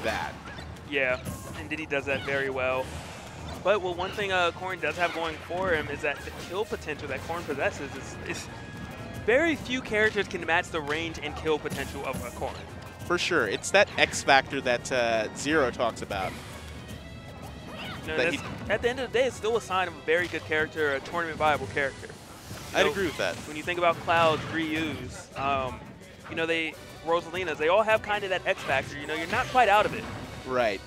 that. Yeah, and Diddy does that very well. But one thing Corrin does have going for him is that the kill potential that Corrin possesses is very few characters can match the range and kill potential of Corrin. For sure. It's that X factor that Zero talks about. You know, at the end of the day, it's still a sign of a very good character, a tournament viable character. I'd agree with that. When you think about Cloud's, Ryu's, you know, Rosalina's, they all have kind of that X factor. You know, you're not quite out of it. Right.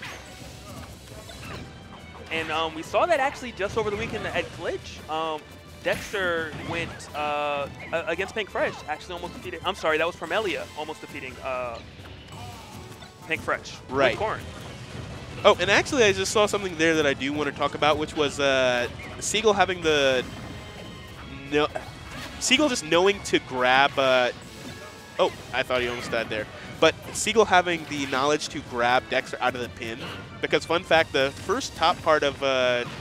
And we saw that actually just over the weekend at Glitch. Dexter went against Pink Fresh, actually almost defeated. I'm sorry, that was Promelia almost defeating Pink Fresh. Right. With Corrin. Oh, and actually I just saw something there that I do want to talk about, which was Seagull having the Seagull just knowing to grab. Oh, I thought he almost died there. But Seagull having the knowledge to grab Dexter out of the pin, because fun fact, the first top part of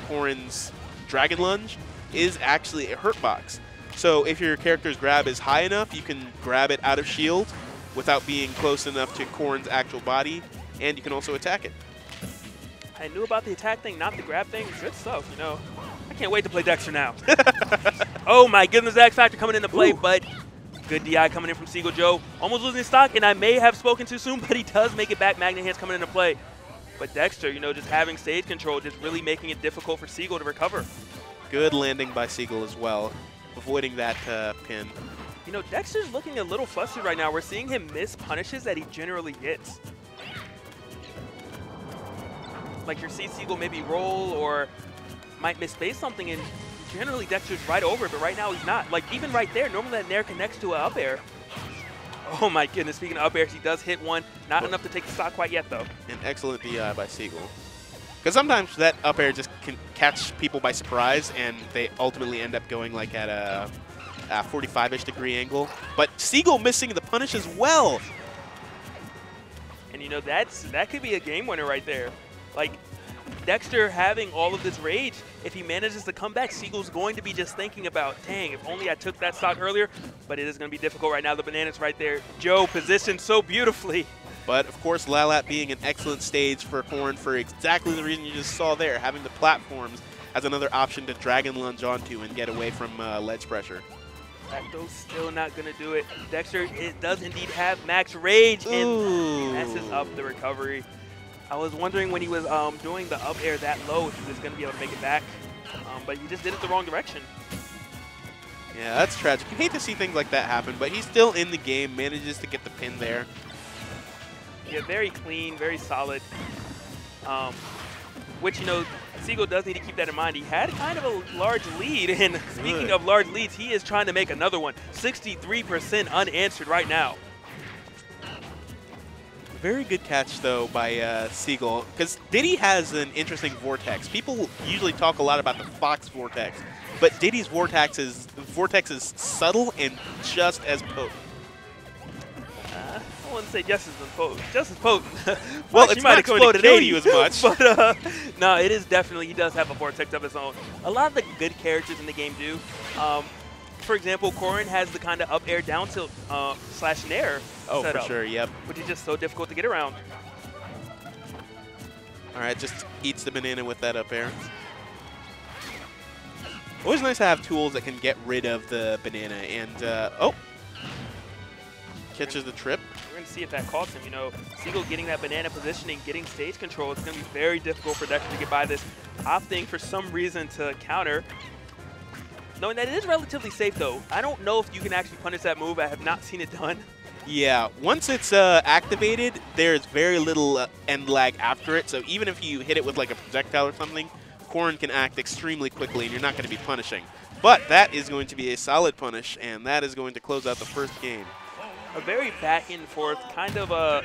Corrin's Dragon Lunge is actually a hurt box. So if your character's grab is high enough, you can grab it out of shield without being close enough to Corrin's actual body, and you can also attack it. I knew about the attack thing, not the grab thing. Good stuff, you know. I can't wait to play Dexter now. Oh my goodness, X Factor coming into play, but good DI coming in from Seagull Joe. Almost losing stock, and I may have spoken too soon, but he does make it back. Magnet Hands coming into play. But Dexter, you know, just having stage control, just really making it difficult for Seagull to recover. Good landing by Seagull as well, avoiding that pin. You know, Dexter's looking a little flustered right now. We're seeing him miss punishes that he generally gets. Like your Seagull maybe roll or might misspace something, and generally Dexter's right over it, but right now he's not. Like even right there, normally that Nair connects to an up air. Oh my goodness, speaking of up airs, he does hit one. Not enough to take the stock quite yet though. An excellent DI by Seagull. Because sometimes that up air just can catch people by surprise, and they ultimately end up going like at a 45-ish degree angle. But Seagull missing the punish as well. And you know, that could be a game winner right there. Like, Dexter having all of this rage, if he manages to come back, Seagull's going to be just thinking about, dang, if only I took that stock earlier. But it is going to be difficult right now. The banana's right there. Joe positioned so beautifully. But, of course, Lalat being an excellent stage for Corrin for exactly the reason you just saw there, having the platforms as another option to Dragon Lunge onto and get away from ledge pressure. Rakdo's still not going to do it. Dexter, it does indeed have max rage, and messes up the recovery. I was wondering when he was doing the up air that low if he was going to be able to make it back, but he just did it the wrong direction. Yeah, that's tragic. You hate to see things like that happen, but he's still in the game, manages to get the pin there. Yeah, very clean, very solid, which, you know, Seagull does need to keep that in mind. He had kind of a large lead, and speaking of large leads, he is trying to make another one. 63% unanswered right now. Very good catch, though, by Seagull, because Diddy has an interesting vortex. People usually talk a lot about the Fox vortex, but Diddy's vortex is subtle and just as potent. I wouldn't say just as potent. Just as potent. Well, it's not going to kill you as much. But no, it is definitely, he does have a vortex of his own. A lot of the good characters in the game do. For example, Corrin has the kind of up air down tilt slash nair setup, for sure, yep. which is just so difficult to get around. All right, just eats the banana with that up air. Always nice to have tools that can get rid of the banana. And, oh, catches the trip. We're going to see if that costs him. You know, Seagull getting that banana positioning, getting stage control, it's going to be very difficult for Dexter to get by this. Opting for some reason to counter. Knowing that it is relatively safe, though. I don't know if you can actually punish that move. I have not seen it done. Yeah, once it's activated, there's very little end lag after it. So even if you hit it with like a projectile or something, Corrin can act extremely quickly, and you're not going to be punishing. But that is going to be a solid punish, and that is going to close out the first game. A very back and forth, kind of a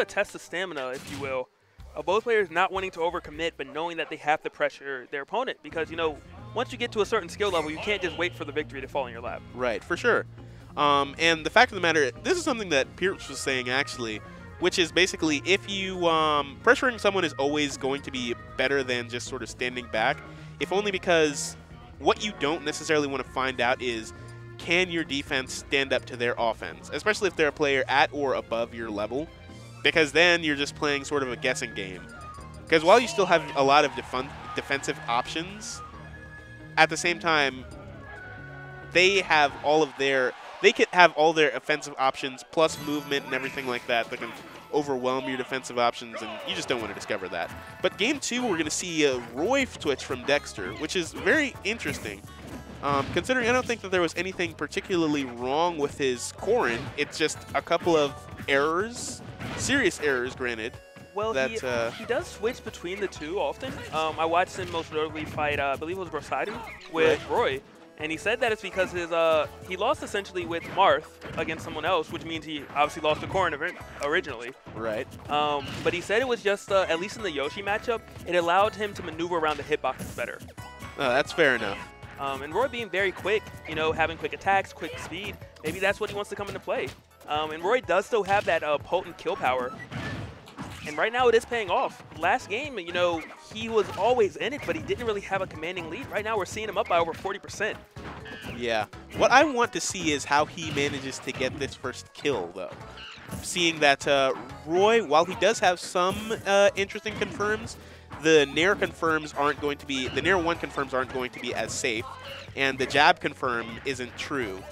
test of stamina, if you will, of both players not wanting to overcommit, but knowing that they have to pressure their opponent. Because, you know, once you get to a certain skill level, you can't just wait for the victory to fall in your lap. Right, for sure. And the fact of the matter, this is something that Pierce was saying actually, which is basically if you pressuring someone is always going to be better than just sort of standing back, if only because what you don't necessarily want to find out is, can your defense stand up to their offense, especially if they're a player at or above your level. because then you're just playing sort of a guessing game. Because while you still have a lot of defensive options, at the same time, they have all of their offensive options plus movement and everything like that that can overwhelm your defensive options, and you just don't want to discover that. But game 2, we're going to see Roy switch from Dexter, which is very interesting. Considering I don't think that there was anything particularly wrong with his Corrin, it's just a couple of errors, serious errors, granted. Well, he does switch between the two often. I watched him most notably fight, I believe it was Poseidon with Roy, and he said that it's because his he lost essentially with Marth against someone else, which means he obviously lost to Corrin originally. Right. But he said it was just, at least in the Yoshi matchup, it allowed him to maneuver around the hitboxes better. Oh, that's fair enough. And Roy being very quick, you know, having quick attacks, quick speed, maybe that's what he wants to come into play. And Roy does still have that potent kill power. And right now it is paying off. Last game, you know, he was always in it, but he didn't really have a commanding lead. Right now we're seeing him up by over 40%. Yeah. What I want to see is how he manages to get this first kill, though. Seeing that Roy, while he does have some interesting confirms, the Nair confirms aren't going to be, the Nair 1 confirms aren't going to be as safe, and the jab confirm isn't true.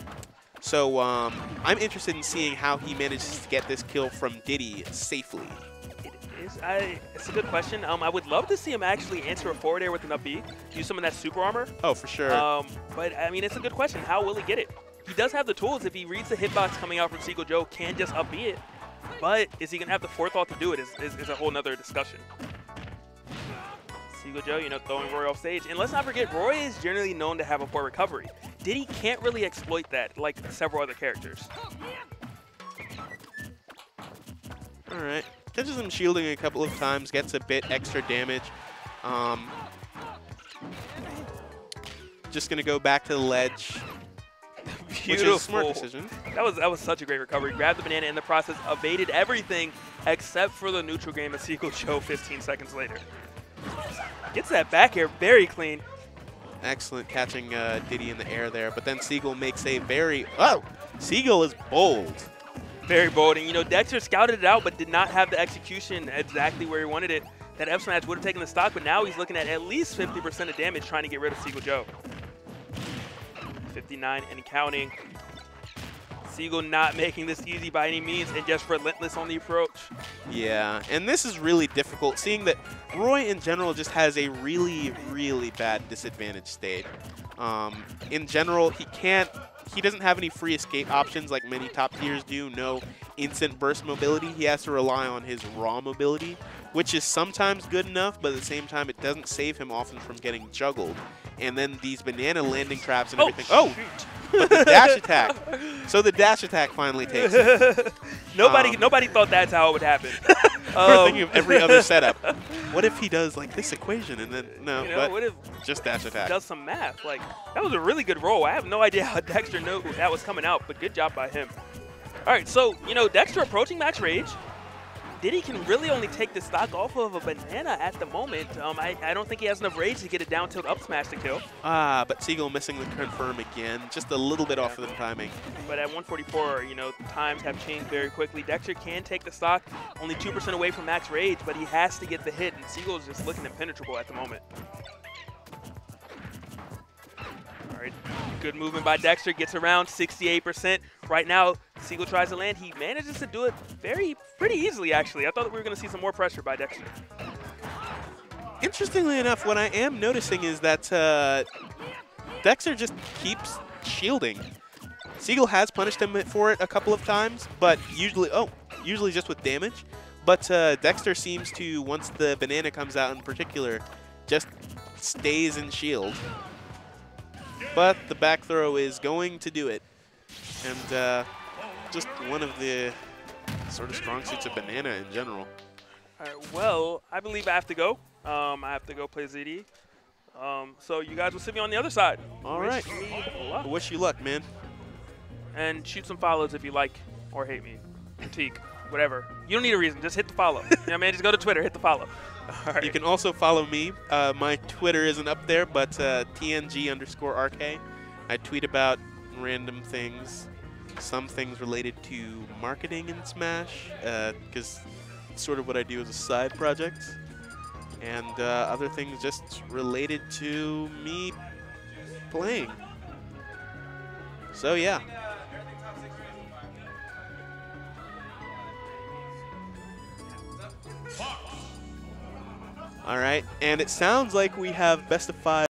So I'm interested in seeing how he manages to get this kill from Diddy safely. It's a good question. I would love to see him actually answer a forward air with an up B, use some of that super armor. Oh, for sure. But, I mean, it's a good question. How will he get it? He does have the tools. If he reads the hitbox coming out from Seagull Joe, can just up B it. But is he going to have the forethought to do it is a whole nother discussion. Seagull Joe, you know, throwing Roy off stage. And let's not forget, Roy is generally known to have a poor recovery. Diddy can't really exploit that like several other characters. All right. Catches him shielding a couple of times, gets a bit extra damage. Just going to go back to the ledge. Beautiful. Which is a smart decision. That was such a great recovery. Grabbed the banana in the process, evaded everything except for the neutral game of Seagull Joe 15 seconds later. Gets that back air very clean. Excellent catching Diddy in the air there, but then Seagull makes a very... Oh! Seagull is bold. Very bold, and you know, Dexter scouted it out but did not have the execution exactly where he wanted it. That F smash would have taken the stock, but now he's looking at least 50% of damage trying to get rid of Seagull Joe. 59 and counting. Seagull not making this easy by any means and just relentless on the approach. Yeah, and this is really difficult, seeing that Roy in general just has a really, really bad disadvantage state. In general, he doesn't have any free escape options like many top tiers do. No instant burst mobility. He has to rely on his raw mobility, which is sometimes good enough, but at the same time, it doesn't save him often from getting juggled. And then these banana landing traps and everything. Oh, but the dash attack. So the dash attack finally takes it. Nobody thought that's how it would happen. We're thinking of every other setup. What if he does like this equation and then no, you know, but what if just dash attack? Does some math. Like, that was a really good roll. I have no idea how Dexter knew that was coming out, but good job by him. All right, so you know, Dexter approaching max rage. Diddy can really only take the stock off of a banana at the moment. I don't think he has enough rage to get a down tilt up smash to kill. But Seagull missing the confirm again, just a little bit off of the timing. But at 144, you know, times have changed very quickly. Dexter can take the stock, only 2% away from max rage, but he has to get the hit, and Seagull is just looking impenetrable at the moment. All right, good movement by Dexter, gets around 68%. Right now, Seagull tries to land. He manages to do it pretty easily, actually. I thought that we were going to see some more pressure by Dexter. Interestingly enough, what I am noticing is that Dexter just keeps shielding. Seagull has punished him for it a couple of times, but usually just with damage. But Dexter seems to, once the banana comes out in particular, just stays in shield. But the back throw is going to do it. And just one of the sort of strong suits of banana in general. All right, well, I believe I have to go. I have to go play ZD. So you guys will see me on the other side. All right. Wish you luck, man. And shoot some follows if you like or hate me. Critique, whatever. You don't need a reason. Just hit the follow. You know what I mean? Just go to Twitter, hit the follow. All right. You can also follow me. My Twitter isn't up there, but TNG_RK. I tweet about random things. some things related to marketing in Smash, because it's sort of what I do as a side project, and other things just related to me playing. So yeah. All right, and it sounds like we have best of 5